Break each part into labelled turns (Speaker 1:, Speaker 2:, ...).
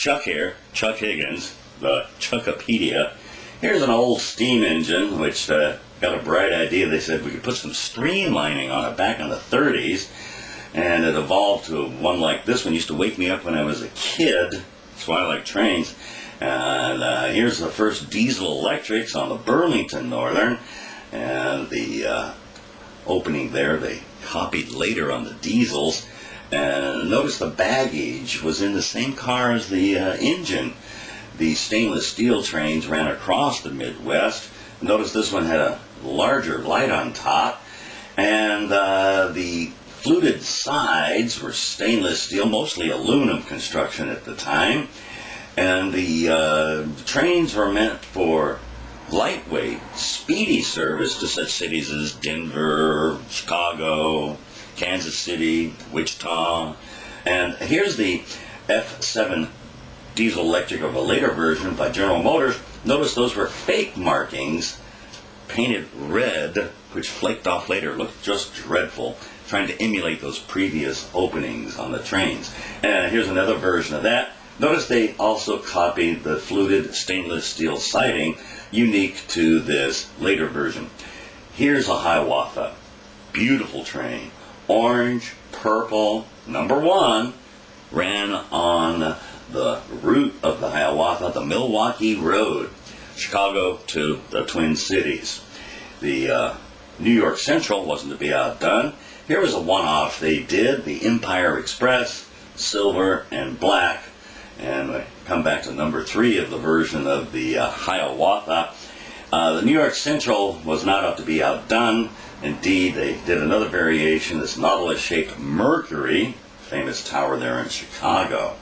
Speaker 1: Chuck here, Chuck Higgins, the Chuckopedia. Here's an old steam engine which got a bright idea. They said we could put some streamlining on it back in the 30s, and it evolved to one like this one. Used to wake me up when I was a kid. That's why I like trains. And here's the first diesel electrics on the Burlington Northern, and the opening there they copied later on the diesels. And notice the baggage was in the same car as the engine. The stainless steel trains ran across the Midwest. Notice this one had a larger light on top, and the fluted sides were stainless steel, mostly aluminum construction at the time. And the trains were meant for lightweight, speedy service to such cities as Denver, Chicago, Kansas City, Wichita. And here's the F7 diesel electric of a later version by General Motors. Notice those were fake markings painted red, which flaked off later. Looked just dreadful, trying to emulate those previous openings on the trains. And here's another version of that. Notice they also copied the fluted stainless steel siding, unique to this later version. Here's a Hiawatha. Beautiful train. Orange, purple, number one, ran on the route of the Hiawatha, the Milwaukee Road, Chicago to the Twin Cities. The New York Central wasn't to be outdone. Here was a one-off they did, the Empire Express, silver and black. And we come back to number 3 of the version of the Hiawatha. The New York Central was not up to be outdone. Indeed, they did another variation, this Nautilus-shaped Mercury, famous tower there in Chicago.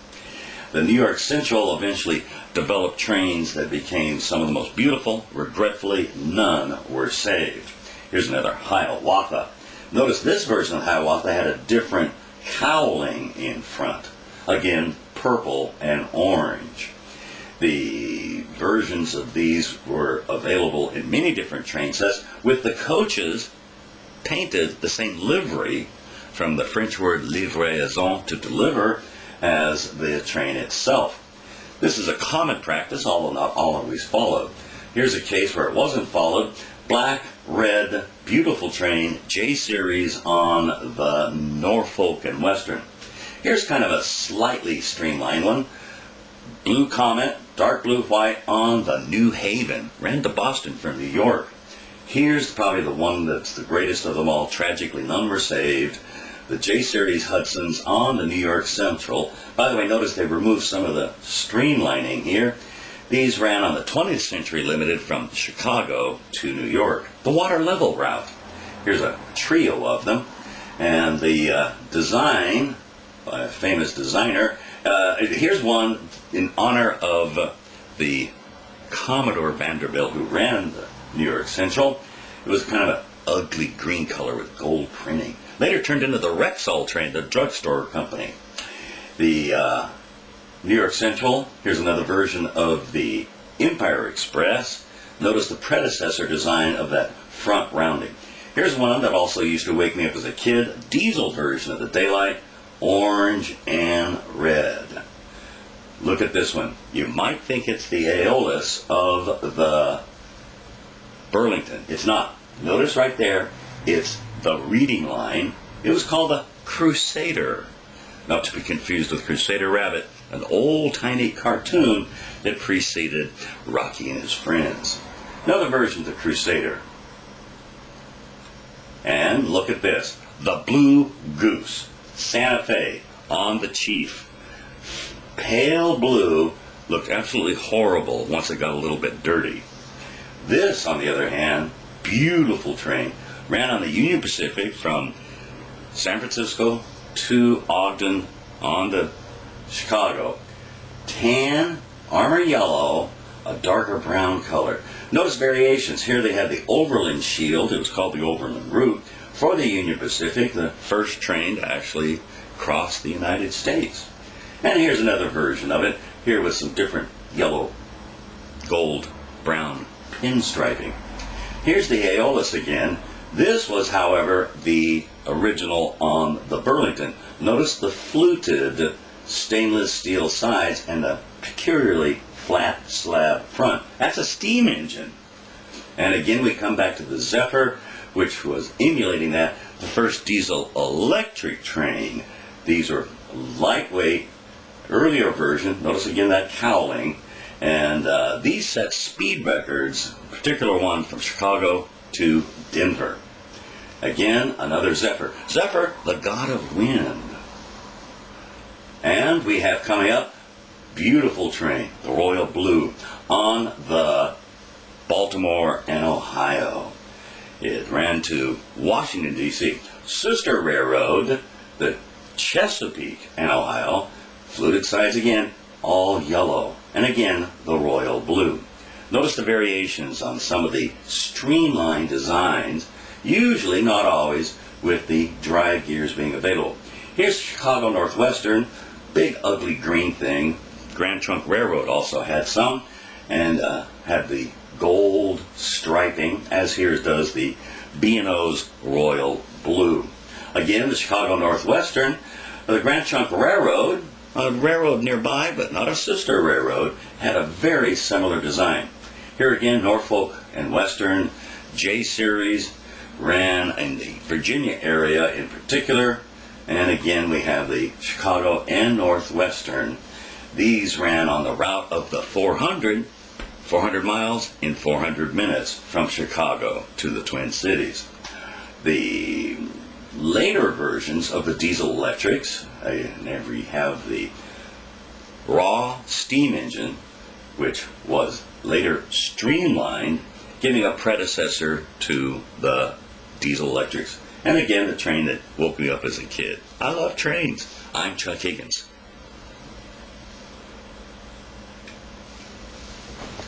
Speaker 1: The New York Central eventually developed trains that became some of the most beautiful. Regretfully, none were saved. Here's another Hiawatha. Notice this version of Hiawatha had a different cowling in front. Again, purple and orange. The versions of these were available in many different train sets, with the coaches painted the same livery, from the French word livraison, to deliver, as the train itself. This is a common practice, although not always followed. Here's a case where it wasn't followed. Black, red, beautiful train, J-Series on the Norfolk and Western. Here's kind of a slightly streamlined one. Blue Comet, dark blue white on the New Haven. Ran to Boston from New York. Here's probably the one that's the greatest of them all. Tragically, none were saved. The J-Series Hudsons on the New York Central. By the way, notice they removed some of the streamlining here. These ran on the 20th Century Limited from Chicago to New York. The water level route. Here's a trio of them. And the design by a famous designer. Here's one in honor of the Commodore Vanderbilt, who ran the New York Central. It was kind of an ugly green color with gold printing. Later turned into the Rexall train, the drugstore company. The New York Central, here's another version of the Empire Express. Notice the predecessor design of that front rounding. Here's one that also used to wake me up as a kid, diesel version of the Daylight, orange and red. Look at this one. You might think it's the Aeolus of the Burlington. It's not. Notice right there, it's the reading line. It was called the Crusader. Not to be confused with Crusader Rabbit, an old tiny cartoon that preceded Rocky and his friends. Another version of the Crusader. And look at this. The Blue Goose. Santa Fe on the Chief. Pale blue, looked absolutely horrible once it got a little bit dirty. This, on the other hand, beautiful train, ran on the Union Pacific from San Francisco to Ogden on to Chicago. Tan, armor yellow, a darker brown color. Notice variations. Here they had the Overland Shield. It was called the Overland Route. For the Union Pacific, the first train to actually cross the United States. And here's another version of it, here with some different yellow, gold, brown pinstriping. Here's the Aeolus again. This was, however, the original on the Burlington. Notice the fluted stainless steel sides and the peculiarly flat slab front. That's a steam engine. And again, we come back to the Zephyr, which was emulating that, the first diesel electric train. These are lightweight, earlier version. Notice again that cowling. And these set speed records, particular one from Chicago to Denver. Again, another Zephyr. Zephyr, the god of wind. And we have coming up, beautiful train, the Royal Blue, on the Baltimore and Ohio. It ran to Washington, D.C. Sister railroad, the Chesapeake and Ohio, fluted sides again, all yellow. And again, the Royal Blue. Notice the variations on some of the streamlined designs, usually, not always, with the drive gears being available. Here's Chicago Northwestern, big ugly green thing. Grand Trunk Railroad also had some, and had the gold striping, as here does the B&O's Royal Blue. Again, the Chicago Northwestern, the Grand Trunk Railroad, a railroad nearby, but not a sister railroad, had a very similar design. Here again, Norfolk and Western, J-Series, ran in the Virginia area in particular. And again, we have the Chicago and Northwestern. These ran on the route of the 400 miles in 400 minutes from Chicago to the Twin Cities. The later versions of the diesel electrics, we have the raw steam engine, which was later streamlined, giving a predecessor to the diesel electrics. And again, the train that woke me up as a kid. I love trains. I'm Chuck Higgins.